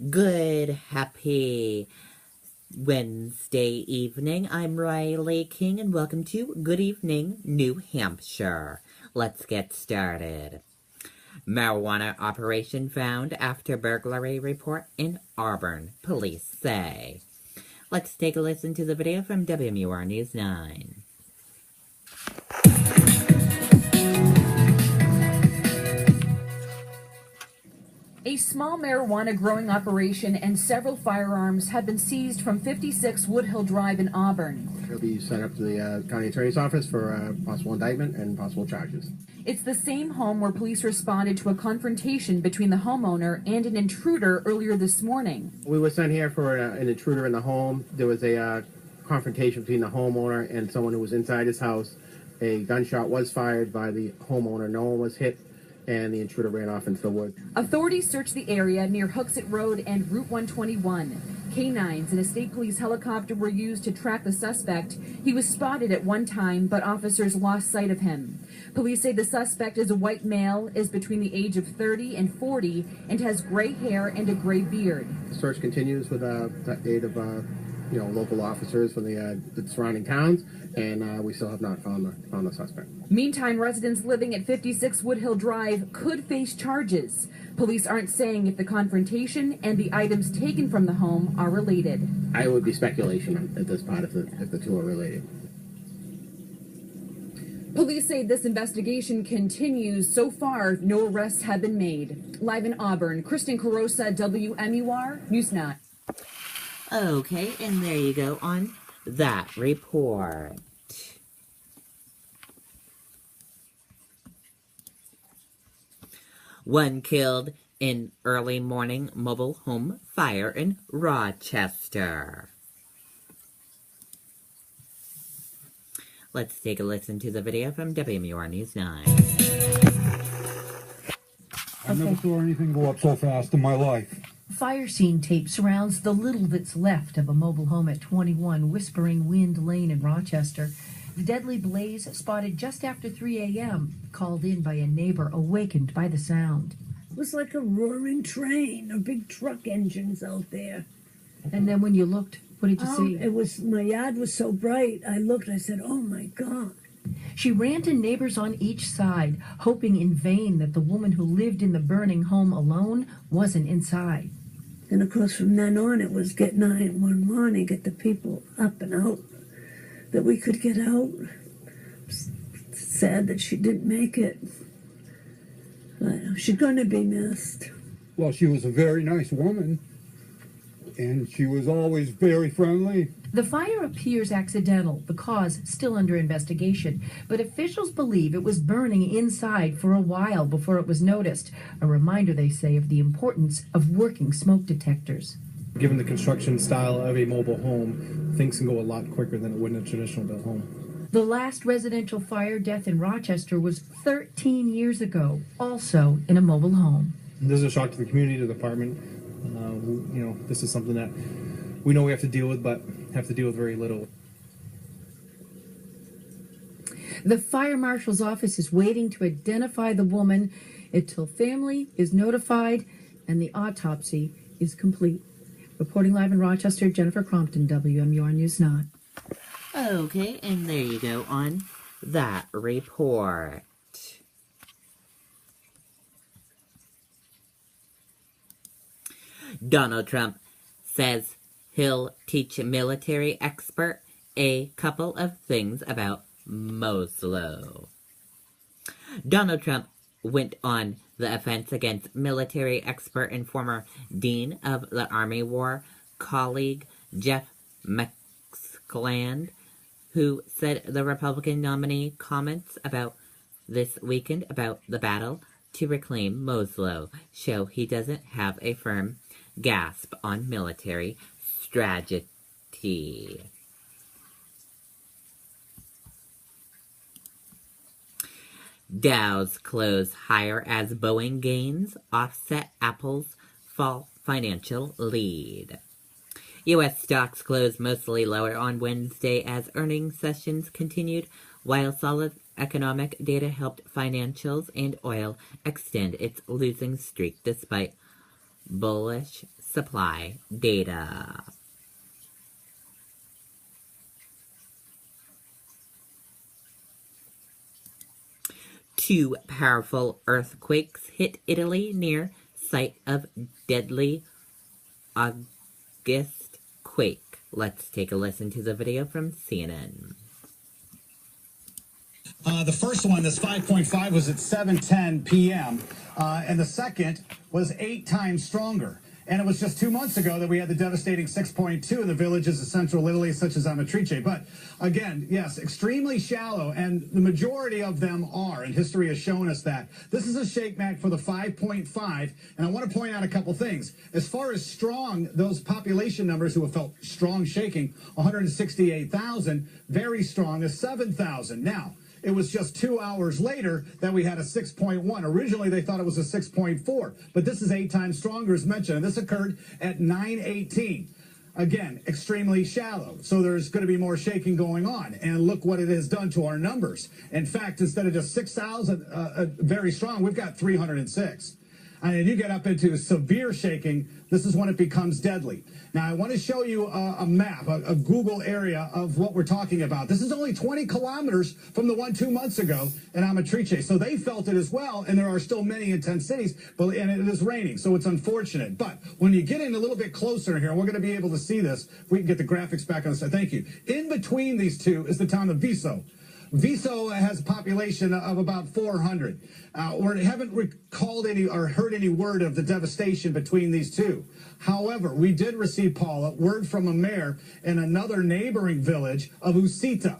Good, happy Wednesday evening. I'm Riley King, and welcome to Good Evening, New Hampshire. Let's get started. Marijuana operation found after burglary report in Auburn, police say. Let's take a listen to the video from WMUR News 9. A small marijuana growing operation and several firearms have been seized from 56 Woodhill Drive in Auburn. It'll be sent up to the county attorney's office for possible indictment and possible charges. It's the same home where police responded to a confrontation between the homeowner and an intruder earlier this morning. We were sent here for an intruder in the home. There was a confrontation between the homeowner and someone who was inside his house. A gunshot was fired by the homeowner. No one was hit, and the intruder ran off into the woods. Authorities searched the area near Hooksett Road and Route 121. Canines and a state police helicopter were used to track the suspect. He was spotted at one time, but officers lost sight of him. Police say the suspect is a white male, is between the age of 30 and 40, and has gray hair and a gray beard. Search continues with the aid of local officers from the surrounding towns, and we still have not found the suspect. Meantime, residents living at 56 Woodhill Drive could face charges. Police aren't saying if the confrontation and the items taken from the home are related. I would be speculation at this part if the two are related. Police say this investigation continues. So far, no arrests have been made. Live in Auburn, Kristen Carosa, WMUR News 9. Okay, and there you go on that report. One killed in early morning mobile home fire in Rochester. Let's take a listen to the video from WMUR News 9. I never saw anything go up so fast in my life. Fire scene tape surrounds the little that's left of a mobile home at 21 Whispering Wind Lane in Rochester. The deadly blaze spotted just after 3 a.m., called in by a neighbor awakened by the sound. It was like a roaring train, or big truck engines out there. And then when you looked, what did you see? My yard was so bright. I looked, I said, oh my God. She ran to neighbors on each side, hoping in vain that the woman who lived in the burning home alone wasn't inside. And of course, from then on, it was get 911 and get the people up and out, that we could get out. Sad that she didn't make it. But she's going to be missed. Well, she was a very nice woman, and she was always very friendly. The fire appears accidental, the cause still under investigation, but officials believe it was burning inside for a while before it was noticed. A reminder, they say, of the importance of working smoke detectors. Given the construction style of a mobile home, things can go a lot quicker than it would in a traditional built home. The last residential fire death in Rochester was 13 years ago, also in a mobile home. This is a shock to the community, to the department. This is something that we know we have to deal with, but have to deal with very little. The fire marshal's office is waiting to identify the woman until family is notified and the autopsy is complete. Reporting live in Rochester, Jennifer Crompton, WMUR News 9. Okay, and there you go on that report. Donald Trump says he'll teach a military expert a couple of things about Moslow. Donald Trump went on the offense against military expert and former Dean of the Army War colleague Jeff McClelland, who said the Republican nominee comments about this weekend about the battle to reclaim Moslow show he doesn't have a firm grasp on military strategy. Dow's close higher as Boeing gains offset Apple's fall financial lead. U.S. stocks closed mostly lower on Wednesday as earnings sessions continued, while solid economic data helped financials and oil extend its losing streak despite bullish supply data. Two powerful earthquakes hit Italy near site of deadly August quake. Let's take a listen to the video from CNN. The first one, this 5.5, was at 7:10 p.m., and the second was 8 times stronger. And it was just 2 months ago that we had the devastating 6.2 in the villages of central Italy, such as Amatrice. But again, yes, extremely shallow, and the majority of them are, and history has shown us that. This is a shake back for the 5.5, and I want to point out a couple things. As far as strong, those population numbers who have felt strong shaking, 168,000, very strong is 7,000. Now, it was just 2 hours later that we had a 6.1. Originally, they thought it was a 6.4, but this is 8 times stronger, as mentioned, and this occurred at 9:18. Again, extremely shallow, so there's going to be more shaking going on, and look what it has done to our numbers. In fact, instead of just 6,000 very strong, we've got 306. And you get up into severe shaking, this is when it becomes deadly. Now, I want to show you a map, a Google area of what we're talking about. This is only 20 kilometers from the one 2 months ago in Amatrice. So they felt it as well, and there are still many in 10 cities, and it is raining, so it's unfortunate. But when you get in a little bit closer here, we're going to be able to see this. We can get the graphics back on the side. Thank you. In between these two is the town of Viso. Viso has a population of about 400. We haven't recalled any or heard any word of the devastation between these two. However, we did receive, Paula, word from a mayor in another neighboring village of Usita.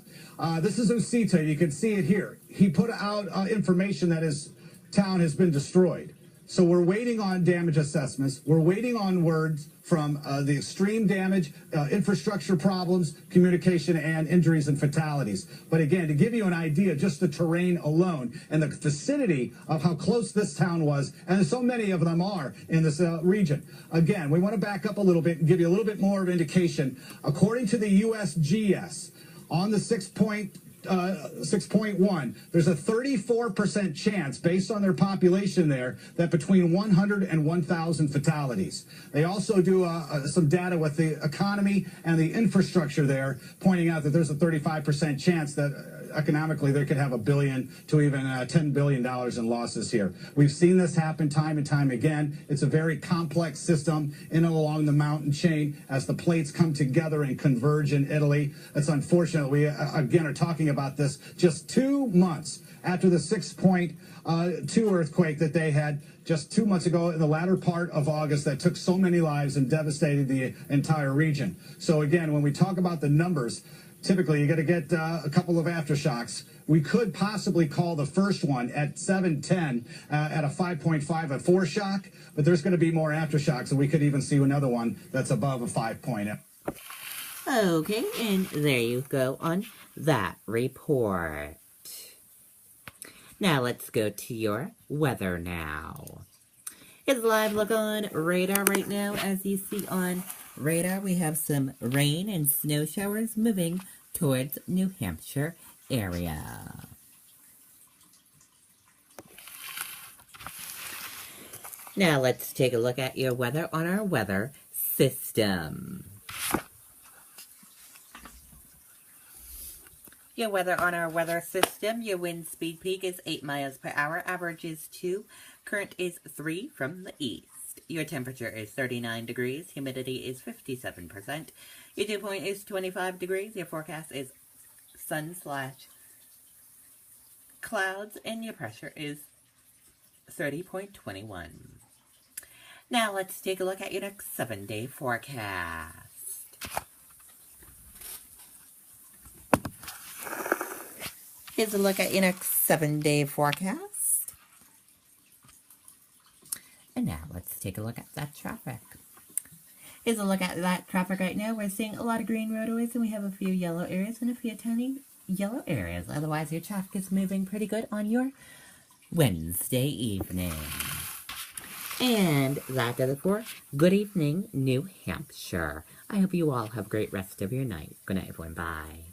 This is Usita. You can see it here. He put out information that his town has been destroyed. So we're waiting on damage assessments. We're waiting on words from the extreme damage, infrastructure problems, communication, and injuries and fatalities. But again, to give you an idea, just the terrain alone and the vicinity of how close this town was, and so many of them are in this region. Again, we want to back up a little bit and give you a little bit more of indication. According to the USGS, on the 6.1, there's a 34% chance, based on their population there, that between 100 and 1,000 fatalities. They also do some data with the economy and the infrastructure there, pointing out that there's a 35% chance that economically they could have $1 billion to even $10 billion in losses here. We've seen this happen time and time again. It's a very complex system in and along the mountain chain as the plates come together and converge in Italy. It's unfortunate. We, again, are talking about this just 2 months after the 6.2 earthquake that they had just 2 months ago in the latter part of August that took so many lives and devastated the entire region. So again, when we talk about the numbers, typically you got to get a couple of aftershocks. We could possibly call the first one at 7:10 at a 5.5, a foreshock, but there's going to be more aftershocks, and we could even see another one that's above a 5.0. Okay, and there you go on that report. Now let's go to your weather now. It's a live look on radar right now. As you see on radar, we have some rain and snow showers moving towards New Hampshire area. Now let's take a look at your weather on our weather system. Your weather on our weather system, your wind speed peak is 8 miles per hour, average is 2, current is 3 from the east. Your temperature is 39 degrees, humidity is 57%, your dew point is 25 degrees, your forecast is sun/clouds, and your pressure is 30.21. Now let's take a look at your next 7-day forecast. Here's a look at your next 7-day forecast. And now let's take a look at that traffic. Here's a look at that traffic right now. We're seeing a lot of green roadways, and we have a few yellow areas and a few tiny yellow areas. Otherwise, your traffic is moving pretty good on your Wednesday evening. And that does it for Good Evening, New Hampshire. I hope you all have a great rest of your night. Good night, everyone. Bye.